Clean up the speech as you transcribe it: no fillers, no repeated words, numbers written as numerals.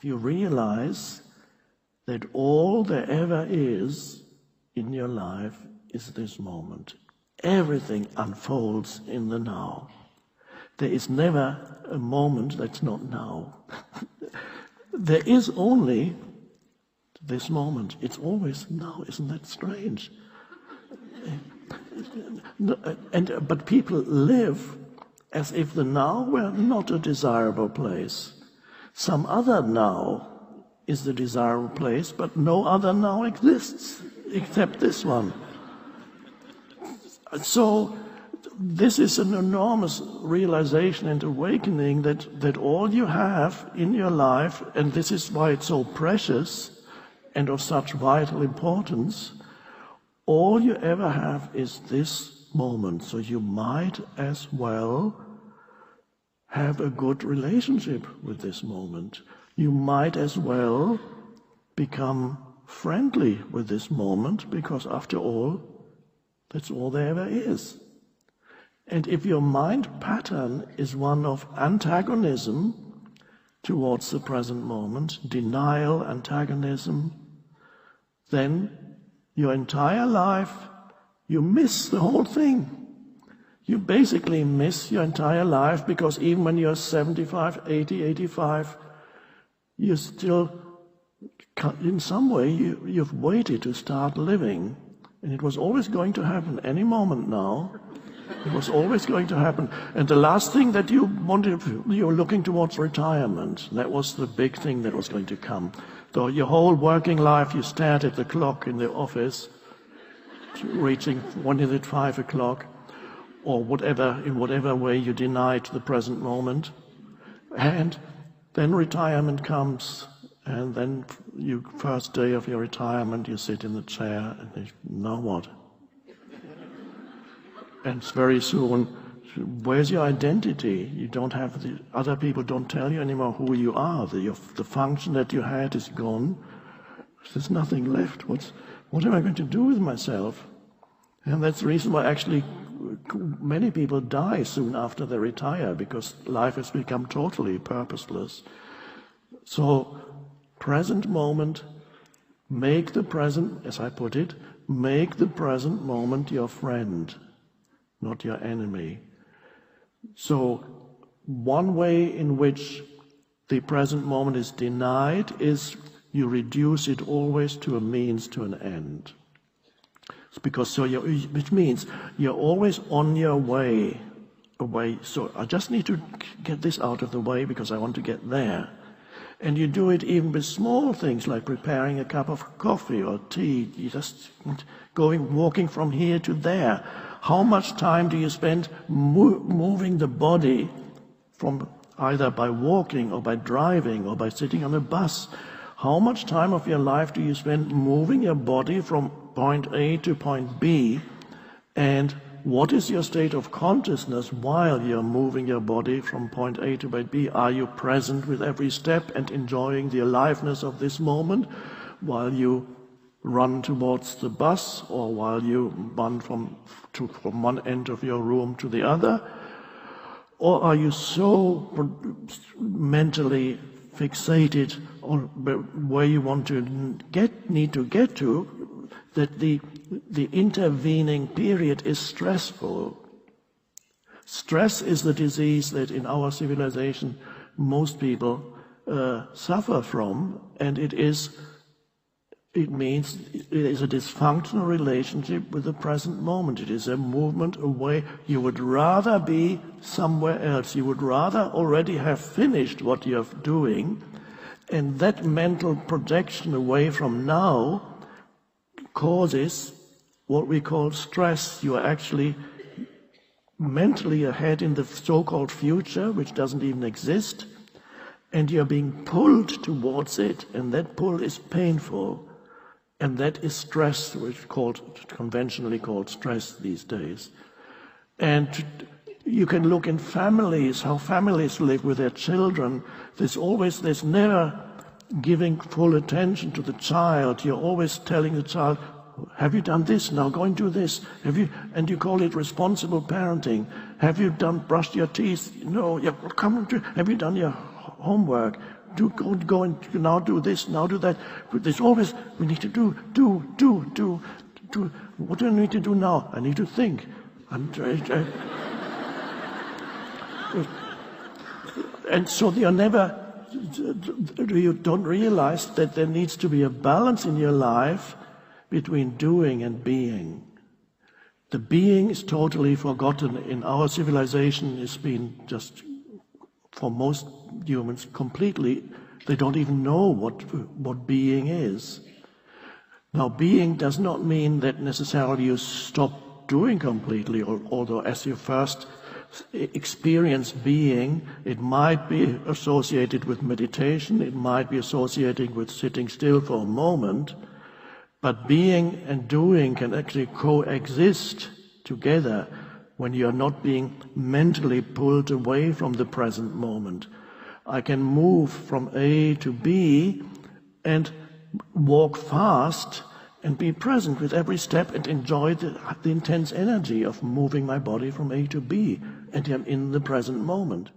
if you realize that all there ever is in your life is this moment. Everything unfolds in the now. There is never a moment that's not now. There is only this moment. It's always now. Isn't that strange? But people live as if the now were not a desirable place. Some other now is the desirable place, but no other now exists except this one. So this is an enormous realization and awakening that all you have in your life, and this is why it's so precious and of such vital importance, all you ever have is this moment. So you might as well have a good relationship with this moment. You might as well become friendly with this moment, because after all, that's all there ever is. And if your mind pattern is one of antagonism towards the present moment, denial, antagonism, then your entire life, you miss the whole thing. You basically miss your entire life, because even when you're 75, 80, 85, you still, in some way, you've waited to start living. And it was always going to happen any moment now. It was always going to happen. And the last thing that you wanted, you were looking towards retirement. That was the big thing that was going to come. So your whole working life, you stared at the clock in the office, reaching, when is it, 5 o'clock, or whatever, in whatever way you denied the present moment. And then retirement comes, and then you, first day of your retirement, you sit in the chair, and you, now what? And very soon, where's your identity? You don't have the other people don't tell you anymore who you are. The function that you had is gone. There's nothing left. What am I going to do with myself? And that's the reason why actually many people die soon after they retire, because life has become totally purposeless. So, present moment, make the present, as I put it, make the present moment your friend, not your enemy. So one way in which the present moment is denied is you reduce it always to a means to an end. It's because which means you're always on your way away. So I just need to get this out of the way because I want to get there. And you do it even with small things like preparing a cup of coffee or tea. You just walking from here to there. How much time do you spend moving the body from either by walking or by driving or by sitting on a bus? How much time of your life do you spend moving your body from point A to point B? And what is your state of consciousness while you're moving your body from point A to point B? Are you present with every step and enjoying the aliveness of this moment while you run towards the bus, or while you run from one end of your room to the other? Or are you so mentally fixated on where you want to need to get to that the intervening period is stressful? Stress is the disease that in our civilization most people suffer from, and it means it is a dysfunctional relationship with the present moment. It is a movement away. You would rather be somewhere else. You would rather already have finished what you're doing. And that mental projection away from now causes what we call stress. You are actually mentally ahead in the so-called future, which doesn't even exist, and you're being pulled towards it, and that pull is painful. And that is stress, which is conventionally called stress these days. And you can look in families, how families live with their children. There's never giving full attention to the child. You're always telling the child, have you done this? Now go and do this. And you call it responsible parenting. Have you brushed your teeth? No. Have you done your homework? go and now do this, now do that. But there's always, we need to do. What do I need to do now? I need to think. And so you don't realize that there needs to be a balance in your life between doing and being. The being is totally forgotten in our civilization. It's been just, for most humans, completely, they don't even know what being is. Now, being does not mean that necessarily you stop doing completely, although as you first experience being, it might be associated with meditation, it might be associated with sitting still for a moment, but being and doing can actually coexist together when you are not being mentally pulled away from the present moment. I can move from A to B and walk fast and be present with every step and enjoy the intense energy of moving my body from A to B, and I'm in the present moment.